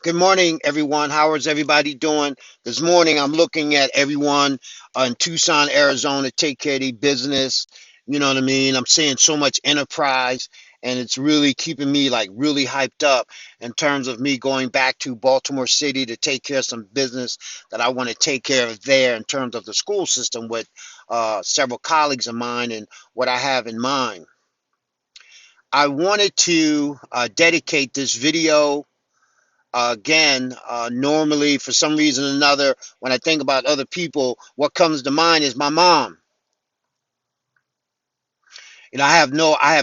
Good morning, everyone. How is everybody doing? This morning, I'm looking at everyone in Tucson, Arizona, take care of their business. You know what I mean? I'm seeing so much enterprise, and it's really keeping me like really hyped up in terms of me going back to Baltimore City to take care of some business that I want to take care of there in terms of the school system with several colleagues of mine and what I have in mind. I wanted to dedicate this video again, normally for some reason or another, when I think about other people, what comes to mind is my mom. I have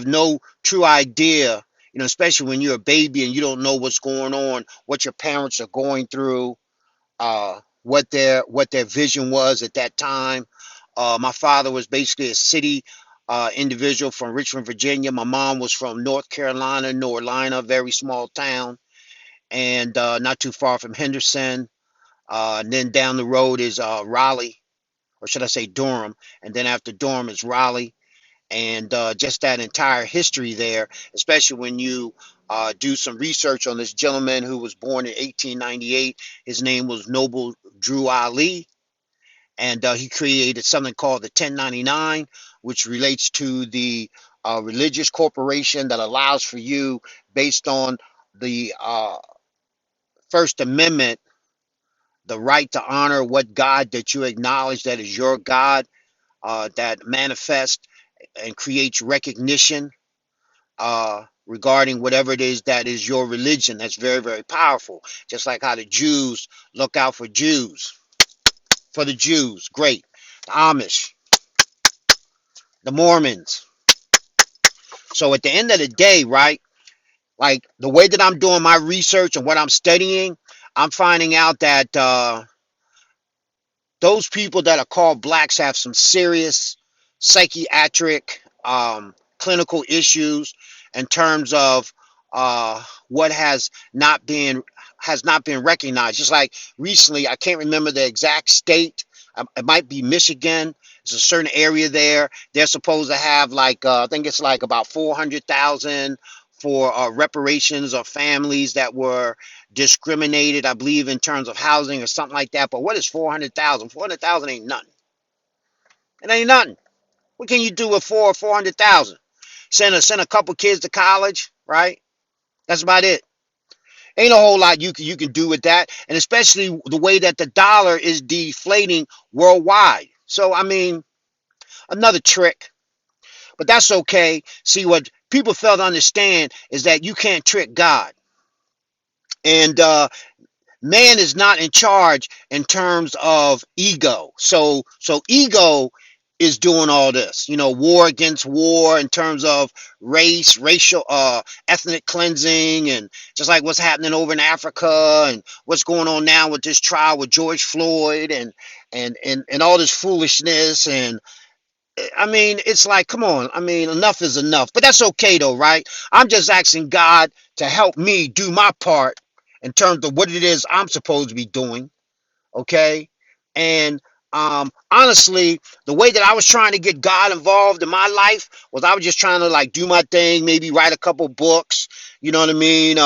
no true idea, especially when you're a baby and you don't know what's going on, what your parents are going through, what their vision was at that time. My father was basically a city individual from Richmond, Virginia. My mom was from North Carolina, Norlina, a very small town, and not too far from Henderson. And then down the road is Raleigh, or should I say Durham? And then after Durham is Raleigh, and just that entire history there, especially when you do some research on this gentleman who was born in 1898. His name was Noble Drew Ali, and he created something called the 1099, which relates to the religious corporation that allows for you, based on the First Amendment, the right to honor what God that you acknowledge that is your God, that manifests and creates recognition regarding whatever it is that is your religion. That's very, very powerful. Just like how the Jews look out for Jews, for the Jews, great. The Amish, the Mormons. So at the end of the day, right, like the way that I'm doing my research and what I'm studying, I'm finding out that those people that are called blacks have some serious psychiatric clinical issues in terms of what has not been recognized. Just like recently, I can't remember the exact state. It might be Michigan. There's a certain area there. They're supposed to have like I think it's like about 400,000 for reparations of families that were discriminated, I believe, in terms of housing or something like that. But what is 400,000? 400,000 ain't nothing. It ain't nothing. What can you do with 400,000? Send a couple kids to college, right? That's about it. Ain't a whole lot you can do with that, and especially the way that the dollar is deflating worldwide. So I mean, another trick, but that's okay. See, what people fail to understand is that you can't trick God, and man is not in charge in terms of ego. So ego is doing all this, war against war in terms of racial, ethnic cleansing, and just like what's happening over in Africa and what's going on now with this trial with George Floyd and all this foolishness. And I mean, it's like, come on. I mean, enough is enough. But that's okay though, right? I'm just asking God to help me do my part in terms of what it is I'm supposed to be doing. Okay. And honestly, the way that I was trying to get God involved in my life was I was just trying to like do my thing, maybe write a couple books, you know what I mean?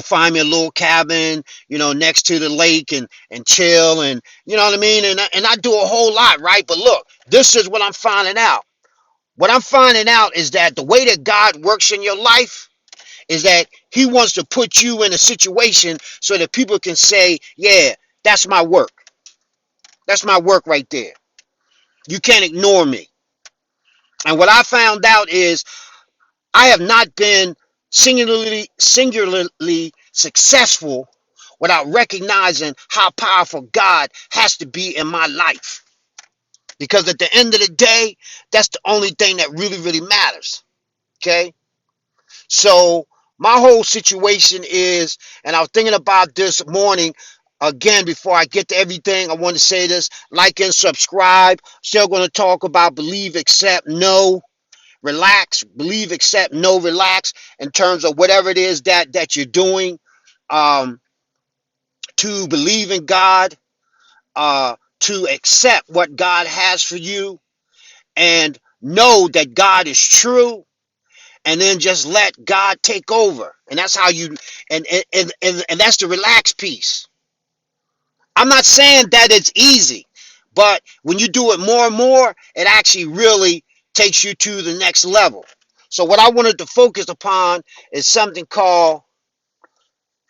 Find me a little cabin, next to the lake and chill, and you know what I mean? And I do a whole lot, right? But look, this is what I'm finding out. What I'm finding out is that the way that God works in your life is that he wants to put you in a situation so that people can say, yeah, that's my work. That's my work right there. You can't ignore me. And what I found out is I have not been singularly successful without recognizing how powerful God has to be in my life. Because at the end of the day, that's the only thing that really, really matters. Okay? So my whole situation is, and I was thinking about this morning, again, before I get to everything, I want to say this: like and subscribe. Still going to talk about believe, accept, no, relax. Believe, accept, no, relax, in terms of whatever it is that you're doing. Um, to believe in God, to accept what God has for you, and know that God is true, and then just let God take over. And that's how you and that's the relaxed piece. I'm not saying that it's easy, but when you do it more and more, it actually really takes you to the next level. So what I wanted to focus upon is something called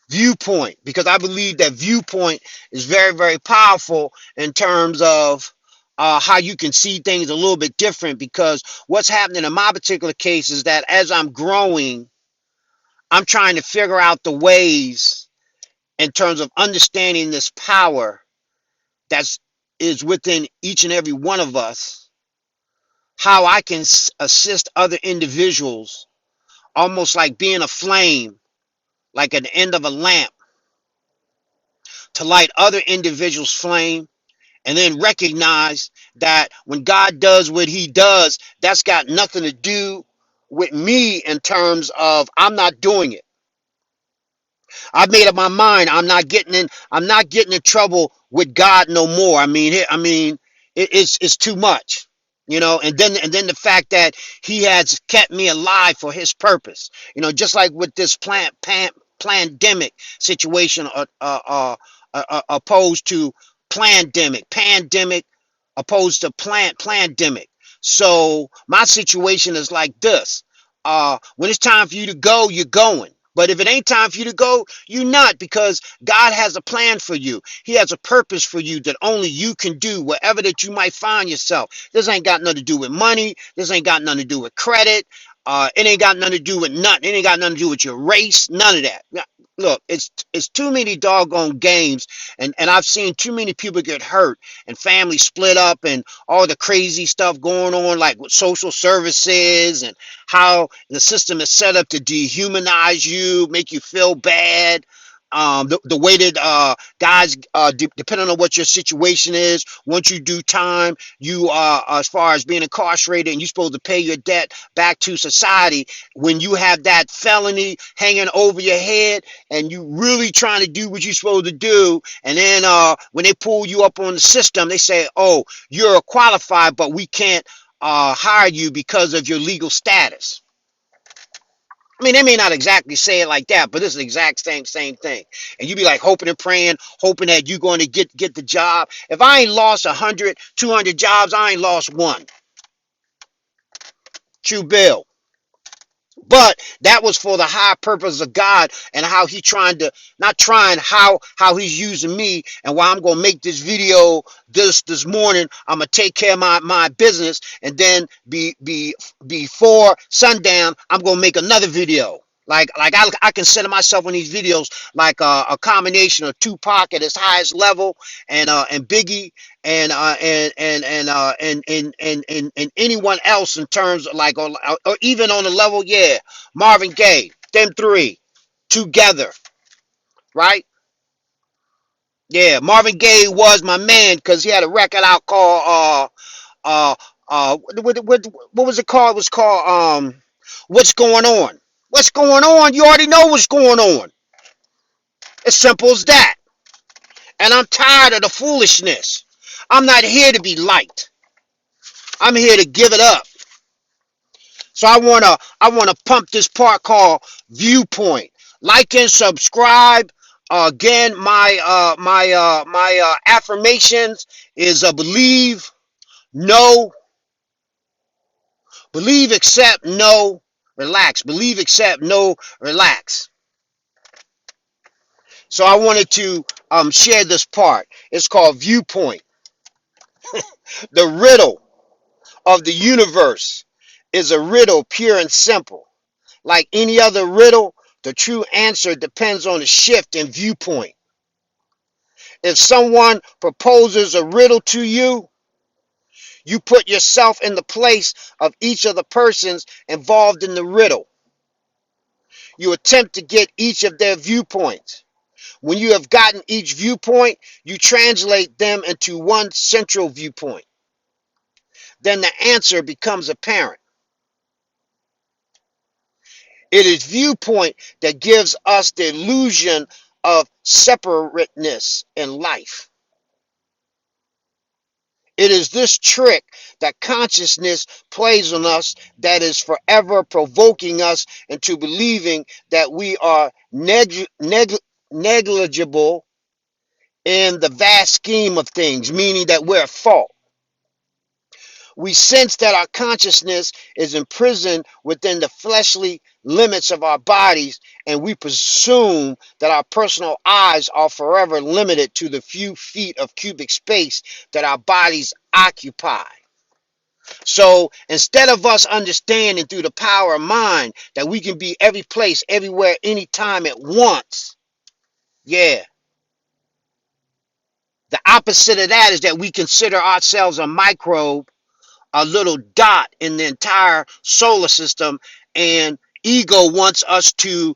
viewpoint, because I believe that viewpoint is very, very powerful in terms of how you can see things a little bit different. Because what's happening in my particular case is that as I'm growing, I'm trying to figure out the ways in terms of understanding this power that's is within each and every one of us, how I can assist other individuals, almost like being a flame, like at the end of a lamp, to light other individuals' flame, and then recognize that when God does what he does, that's got nothing to do with me in terms of I'm not doing it. I've made up my mind. I'm not getting in trouble with God no more. It's too much. And then the fact that he has kept me alive for his purpose. Just like with this pandemic situation, opposed to pandemic opposed to pandemic. So my situation is like this. When it's time for you to go, you're going. But if it ain't time for you to go, you're not, because God has a plan for you. He has a purpose for you that only you can do, wherever that you might find yourself. This ain't got nothing to do with money. This ain't got nothing to do with credit. It ain't got nothing to do with nothing. It ain't got nothing to do with your race. None of that. Look, it's too many doggone games, and I've seen too many people get hurt and families split up and all the crazy stuff going on, like with social services, and how the system is set up to dehumanize you, make you feel bad. The way that guys, depending on what your situation is, once you do time, you as far as being incarcerated, and you're supposed to pay your debt back to society. When you have that felony hanging over your head, and you really trying to do what you're supposed to do, and then when they pull you up on the system, they say, "Oh, you're qualified, but we can't hire you because of your legal status." I mean, they may not exactly say it like that, but it's the exact same thing. And you be like hoping and praying, hoping that you're going to get the job. If I ain't lost 100, 200 jobs, I ain't lost one. True bill. But that was for the high purpose of God, and how he trying to, not trying, how he's using me. And while I'm gonna make this video this morning, I'm gonna take care of my business, and then before sundown, I'm gonna make another video. Like I consider myself in these videos like a combination of Tupac at his highest level, and Biggie, and anyone else in terms of like, or even on the level, yeah, Marvin Gaye, them three together, right? Yeah, Marvin Gaye was my man, because he had a record out called what was it called? It was called What's Going On? What's going on? You already know what's going on. As simple as that. And I'm tired of the foolishness. I'm not here to be liked. I'm here to give it up. So I wanna pump this part called Viewpoint. Like and subscribe. Again, my affirmations is no, believe, accept, no, relax. Believe, accept, no, relax. So I wanted to share this part. It's called Viewpoint. The riddle of the universe is a riddle, pure and simple. Like any other riddle, the true answer depends on the shift in viewpoint. If someone proposes a riddle to you, you put yourself in the place of each of the persons involved in the riddle. You attempt to get each of their viewpoints. When you have gotten each viewpoint, you translate them into one central viewpoint. Then the answer becomes apparent. It is viewpoint that gives us the illusion of separateness in life. It is this trick that consciousness plays on us that is forever provoking us into believing that we are negligible in the vast scheme of things, meaning that we're at fault. We sense that our consciousness is imprisoned within the fleshly limits of our bodies, and we presume that our personal eyes are forever limited to the few feet of cubic space that our bodies occupy. So instead of us understanding through the power of mind that we can be every place, everywhere, anytime at once, yeah, the opposite of that is that we consider ourselves a microbe, a little dot in the entire solar system, and ego wants us to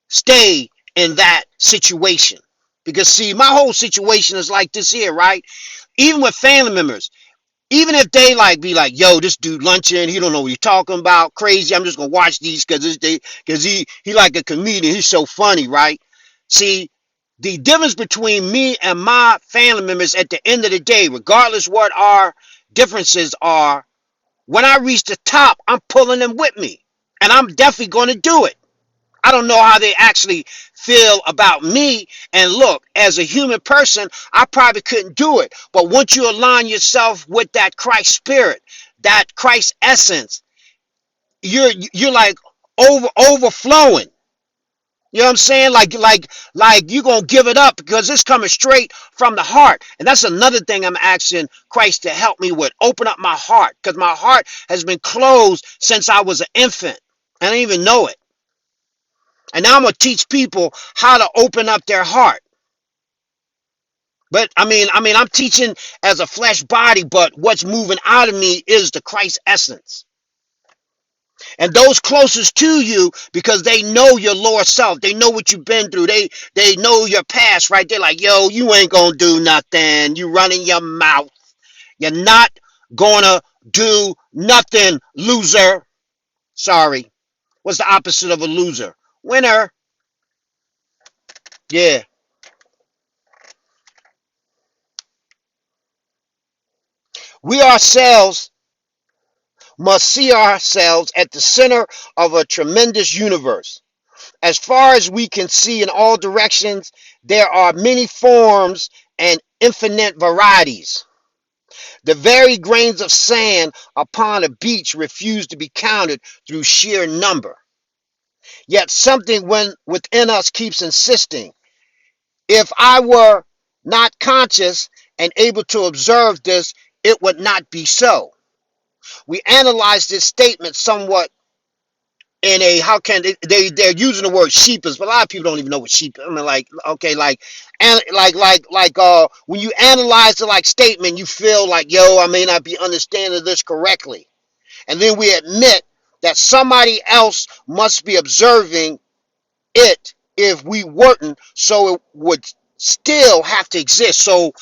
stay in that situation. Because see, my whole situation is like this here, right? Even with family members, even if they like be like, yo, this dude lunching, he don't know what he's talking about, crazy, I'm just gonna watch these because he like a comedian, he's so funny, right? See, the difference between me and my family members at the end of the day, regardless what our differences are, when I reach the top, I'm pulling them with me. And I'm definitely going to do it. I don't know how they actually feel about me. And look, as a human person, I probably couldn't do it. But once you align yourself with that Christ spirit, that Christ essence, you're like overflowing. You know what I'm saying? Like you're going to give it up because it's coming straight from the heart. And that's another thing I'm asking Christ to help me with. Open up my heart, because my heart has been closed since I was an infant. I didn't even know it. And now I'm going to teach people how to open up their heart. But I'm teaching as a flesh body, but what's moving out of me is the Christ essence. And those closest to you, because they know your lower self, they know what you've been through, they know your past, right? They're like, yo, you ain't gonna do nothing, you running your mouth, you're not gonna do nothing, loser. Sorry, what's the opposite of a loser? Winner. Yeah. We ourselves must see ourselves at the center of a tremendous universe. As far as we can see in all directions, there are many forms and infinite varieties. The very grains of sand upon a beach refuse to be counted through sheer number. Yet something within us keeps insisting. If I were not conscious and able to observe this, it would not be so. We analyze this statement somewhat in a, how can they're using the word sheepish, but a lot of people don't even know what sheep. I mean, like, okay, and when you analyze the like statement, you feel like, yo, I may not be understanding this correctly, and then we admit that somebody else must be observing it if we weren't, so it would still have to exist. So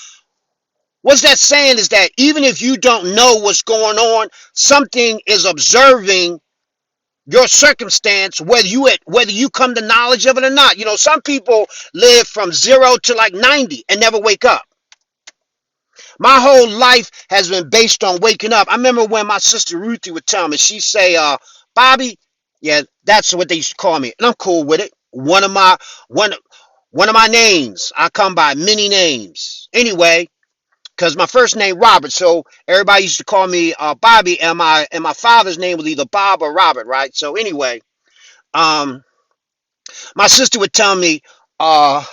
what's that saying is that even if you don't know what's going on, something is observing your circumstance, whether you come to knowledge of it or not. You know, some people live from 0 to like 90 and never wake up. My whole life has been based on waking up. I remember when my sister Ruthie would tell me, she'd say, Bobby, yeah, that's what they used to call me, and I'm cool with it. One of my names. I come by many names. Anyway, because my first name Robert, so everybody used to call me Bobby, and my father's name was either Bob or Robert, right? So anyway, um, my sister would tell me, uh,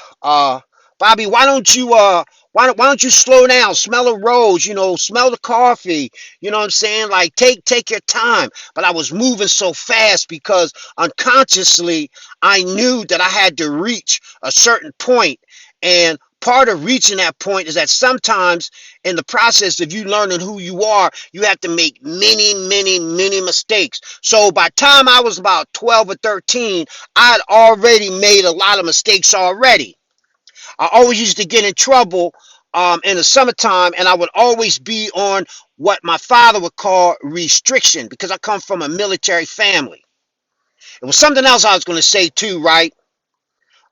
Bobby, why don't you slow down, smell the rose, smell the coffee, you know what I'm saying? Like take your time. But I was moving so fast because unconsciously I knew that I had to reach a certain point, and part of reaching that point is that sometimes in the process of you learning who you are, you have to make many, many, many mistakes. So by the time I was about 12 or 13, I had already made a lot of mistakes already. I always used to get in trouble in the summertime, and I would always be on what my father would call restriction because I come from a military family. It was something else I was going to say too, right?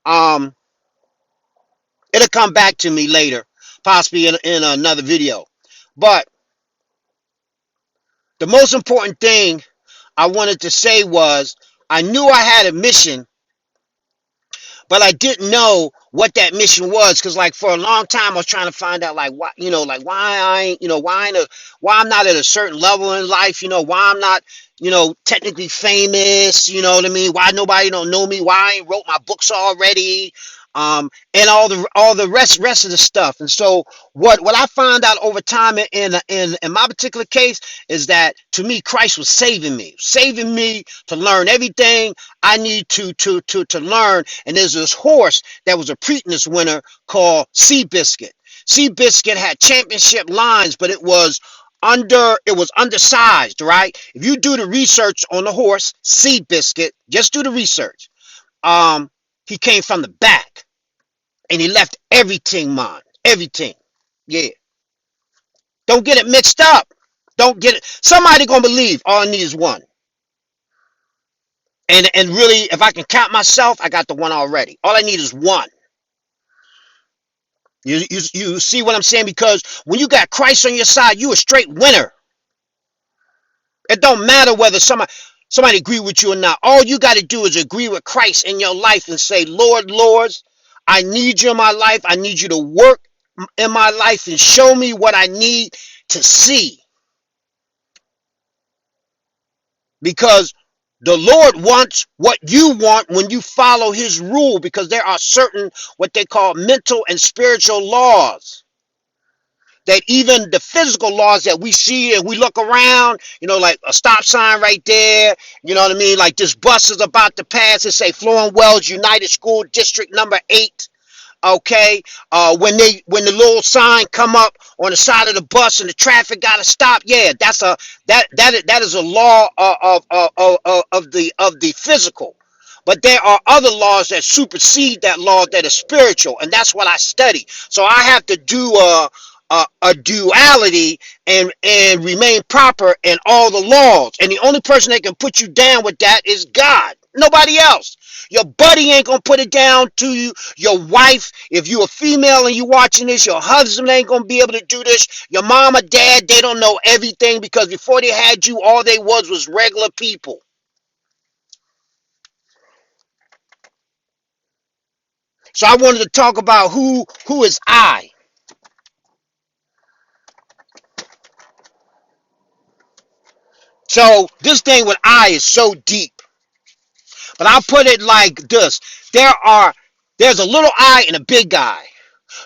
Um, It'll come back to me later, possibly in another video. But The most important thing I wanted to say was I knew I had a mission, but I didn't know what that mission was, because like for a long time I was trying to find out like why, like why I ain't, why I'm not at a certain level in life, why I'm not, technically famous, you know what I mean, why nobody don't know me, why I ain't wrote my books already, and all the rest of the stuff. And so what I found out over time in my particular case is that to me Christ was saving me to learn everything I need to learn. And there's this horse that was a Preakness winner called Seabiscuit. Seabiscuit had championship lines, but it was undersized, right? If you do the research on the horse Seabiscuit, just do the research. He came from the back and he left everything, man. Everything. Yeah. Don't get it mixed up. Don't get it. Somebody gonna believe all I need is one. And really, if I can count myself, I got the one already. All I need is one. You see what I'm saying? Because when you got Christ on your side, you a straight winner. It don't matter whether somebody agree with you or not. All you got to do is agree with Christ in your life and say, Lord, Lords, I need you in my life. I need you to work in my life and show me what I need to see. Because the Lord wants what you want when you follow his rule, because there are certain what they call mental and spiritual laws that even the physical laws that we see and we look around, like a stop sign right there, you know what I mean? Like this bus is about to pass and say Florence Wells United School District number 8. Okay, when the little sign come up on the side of the bus and the traffic got to stop, yeah, that is a law of the physical. But there are other laws that supersede that law that is spiritual, and that's what I study. So I have to do a duality and remain proper in all the laws. And the only person that can put you down with that is God. Nobody else. Your buddy ain't gonna put it down to you. Your wife, if you a female and you watching this, your husband ain't gonna be able to do this. Your mom or dad, they don't know everything, because before they had you, all they was regular people. So I wanted to talk about who is I. So this thing with I is so deep. But I'll put it like this. There's a little I and a big I.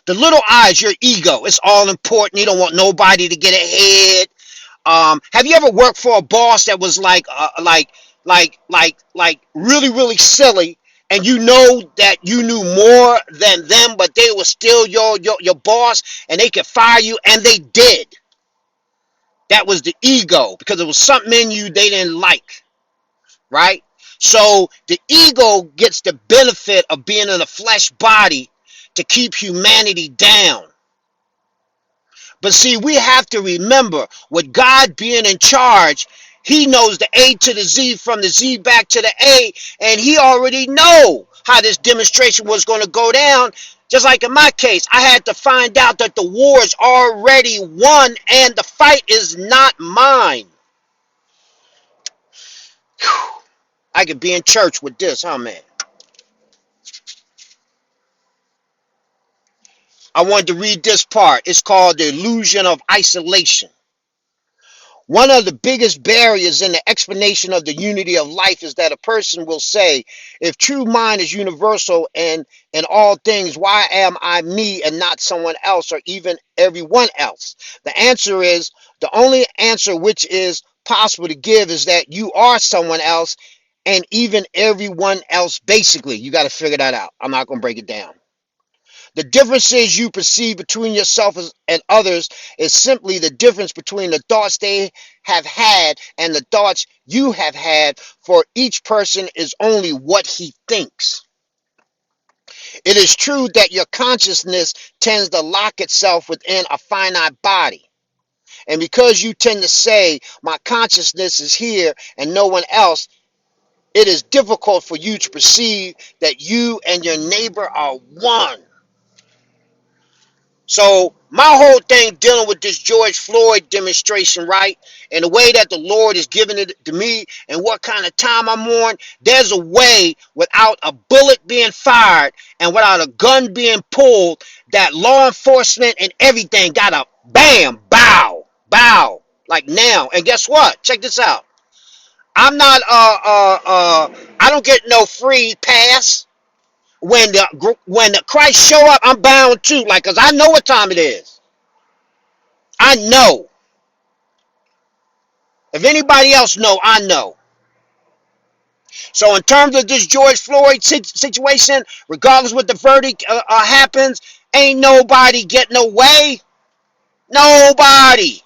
The little I is your ego. It's all important. You don't want nobody to get ahead. Have you ever worked for a boss that was like really, really silly, and you know that you knew more than them, but they were still your boss, and they could fire you, and they did. That was the ego, because it was something in you they didn't like, right? So the ego gets the benefit of being in a flesh body to keep humanity down. But see, we have to remember, with God being in charge, he knows the A to the Z from the Z back to the A, and he already know how this demonstration was going to go down. Just like in my case, I had to find out that the war is already won and the fight is not mine. Whew. I could be in church with this, huh, man? I wanted to read this part. It's called The Illusion of Isolation. One of the biggest barriers in the explanation of the unity of life is that a person will say, if true mind is universal and in all things, why am I me and not someone else or even everyone else? The answer is, the only answer which is possible to give is that you are someone else and even everyone else. Basically, you got to figure that out. I'm not going to break it down. The differences you perceive between yourself and others is simply the difference between the thoughts they have had and the thoughts you have had. For each person is only what he thinks. It is true that your consciousness tends to lock itself within a finite body. And because you tend to say, my consciousness is here and no one else, it is difficult for you to perceive that you and your neighbor are one. So my whole thing dealing with this George Floyd demonstration, right? And the way that the Lord is giving it to me and what kind of time I'm on, there's a way without a bullet being fired and without a gun being pulled that law enforcement and everything got a bam, bow, like now. And guess what? Check this out. I'm not I don't get no free pass. When the Christ show up, I'm bound to, like, cause I know what time it is. I know. If anybody else know, I know. So in terms of this George Floyd situation, regardless what the verdict happens, ain't nobody getting away. Nobody.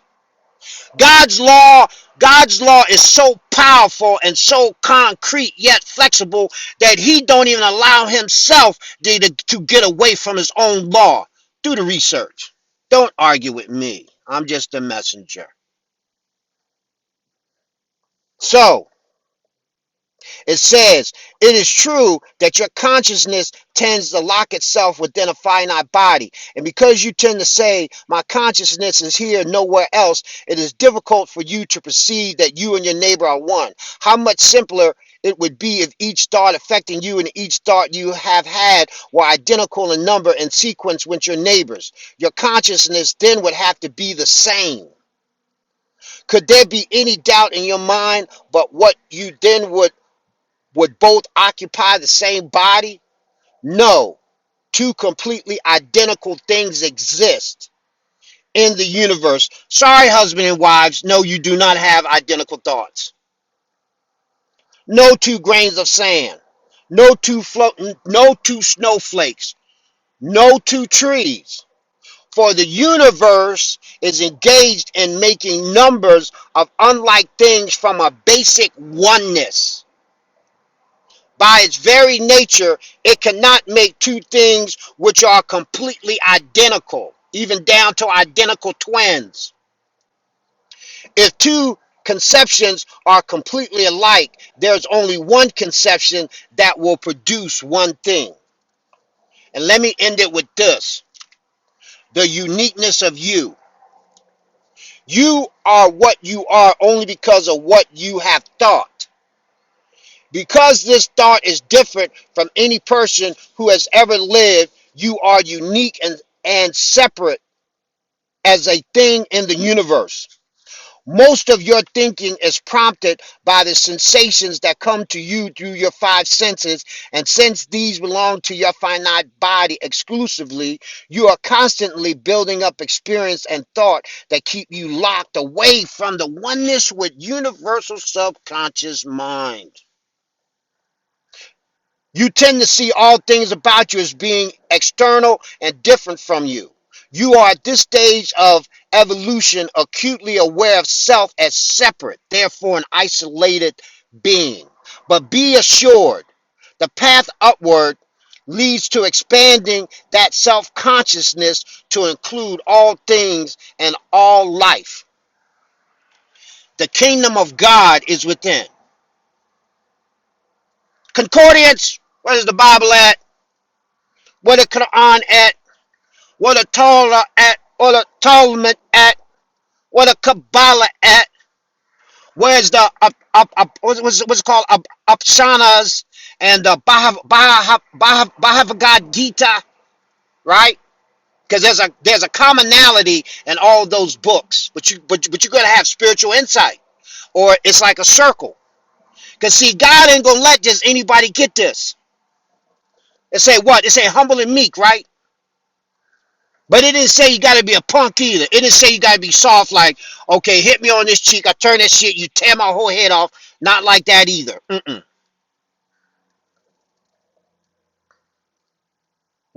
God's law, God's law is so powerful and so concrete yet flexible that he don't even allow himself to get away from his own law. Do the research. Don't argue with me. I'm just a messenger. So, it says, it is true that your consciousness tends to lock itself within a finite body. And because you tend to say, my consciousness is here, nowhere else, it is difficult for you to perceive that you and your neighbor are one. How much simpler it would be if each thought affecting you and each thought you have had were identical in number and sequence with your neighbors. Your consciousness then would have to be the same. Could there be any doubt in your mind but what you then would both occupy the same body? No. Two completely identical things exist in the universe. Sorry, husband and wives. No, you do not have identical thoughts. No two grains of sand. No two snowflakes. No two trees. For the universe is engaged in making numbers of unlike things from a basic oneness. By its very nature, it cannot make two things which are completely identical, even down to identical twins. If two conceptions are completely alike, there's only one conception that will produce one thing. And let me end it with this: the uniqueness of you. You are what you are only because of what you have thought. Because this thought is different from any person who has ever lived, you are unique and separate as a thing in the universe. Most of your thinking is prompted by the sensations that come to you through your five senses, and since these belong to your finite body exclusively, you are constantly building up experience and thought that keep you locked away from the oneness with universal subconscious mind. You tend to see all things about you as being external and different from you. You are at this stage of evolution acutely aware of self as separate, therefore an isolated being. But be assured, the path upward leads to expanding that self-consciousness to include all things and all life. The kingdom of God is within. Concordance, where is the Bible at? Where the Quran at? Where the Torah at? Or the Talmud at? Where the Kabbalah at? Where's the what's it called? Upshanas and the Bhagavad Gita, right? Because there's a commonality in all those books, but you're gonna have spiritual insight, or it's like a circle. Because see, God ain't gonna let just anybody get this. It say what? It say humble and meek, right? But it didn't say you got to be a punk either. It didn't say you got to be soft like, okay, hit me on this cheek. I turn that shit. You tear my whole head off. Not like that either.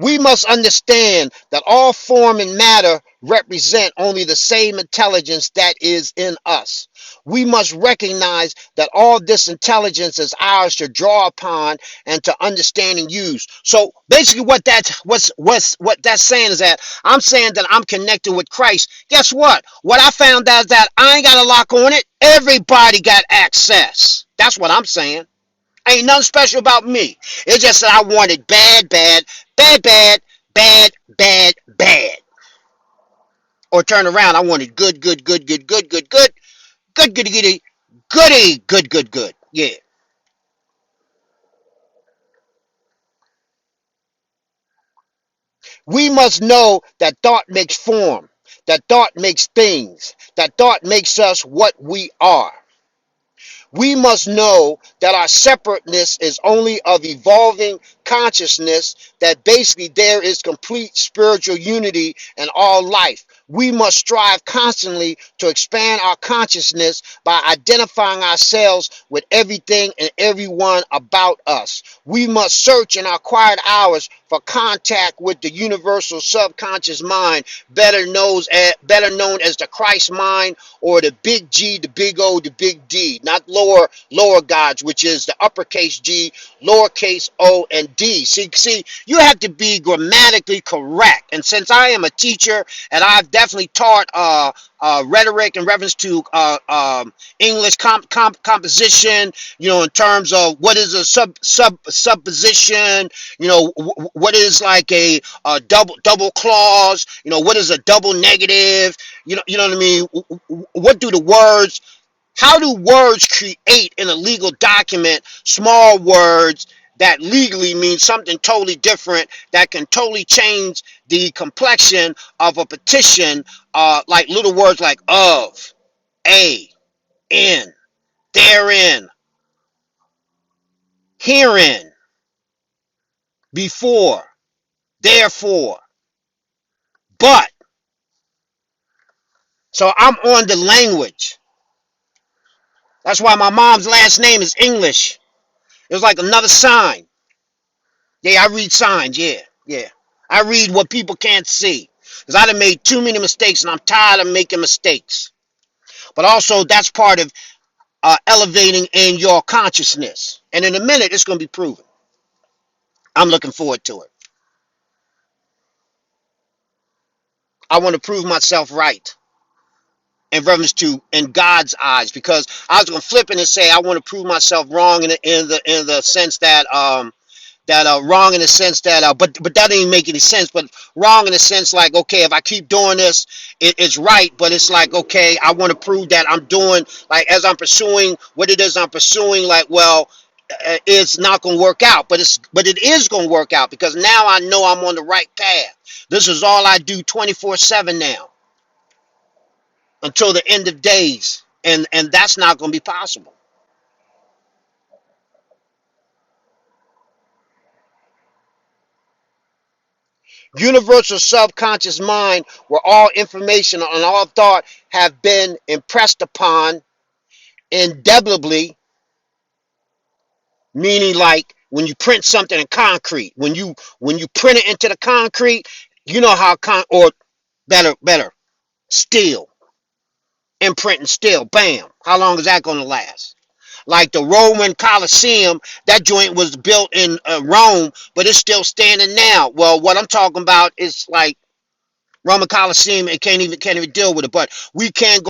We must understand that all form and matter represent only the same intelligence that is in us. We must recognize that all this intelligence is ours to draw upon and to understand and use. So basically what that's saying is that I'm saying that I'm connected with Christ. Guess what? What I found out is that I ain't got a lock on it. Everybody got access. That's what I'm saying. Ain't nothing special about me. It's just that I want it bad, bad, bad, bad, bad, bad, bad. or turn around. I wanted good, good, good, good, good, good, good, good, goody, goody, goody, good, good, good. Yeah. We must know that thought makes form, that thought makes things, that thought makes us what we are. We must know that our separateness is only of evolving consciousness, that basically there is complete spiritual unity in all life. We must strive constantly to expand our consciousness by identifying ourselves with everything and everyone about us. We must search in our quiet hours for contact with the universal subconscious mind, better known as the Christ mind, or the big G, the big O, the big D, not lower gods, which is the uppercase G, lowercase O, and D. See, you have to be grammatically correct. And since I am a teacher and I've definitely taught rhetoric in reference to English composition, in terms of what is a supposition, what is like a double clause, what is a double negative, you know what I mean? What do the words, how do words create in a legal document small words that legally mean something totally different, that can totally change the complexion of a petition, like little words like of, a, in, therein, herein, before, therefore, but. So I'm on the language. That's why my mom's last name is English. It was like another sign. Yeah, I read signs. Yeah, yeah. I read what people can't see. Because I done made too many mistakes and I'm tired of making mistakes. But also, that's part of elevating in your consciousness. And in a minute, it's going to be proven. I'm looking forward to it. I want to prove myself right in reference to in God's eyes, because I was going to flip it and say I want to prove myself wrong in the sense that wrong in the sense that but that didn't make any sense, but wrong in the sense like, okay, if I keep doing this, it's right, but it's like, okay, I want to prove that I'm doing, like, as I'm pursuing what it is I'm pursuing, like, well, it's not going to work out, but it is going to work out, because now I know I'm on the right path. This is all I do 24/7 now until the end of days, and that's not going to be possible. Universal subconscious mind, where all information and all thought have been impressed upon indelibly, meaning like when you print something in concrete, when you print it into the concrete, you know how or better steel, imprinting steel, bam, how long is that going to last? Like the Roman Colosseum, that joint was built in Rome, but it's still standing now. Well, what I'm talking about is like Roman Coliseum, it can't even deal with it. But we can go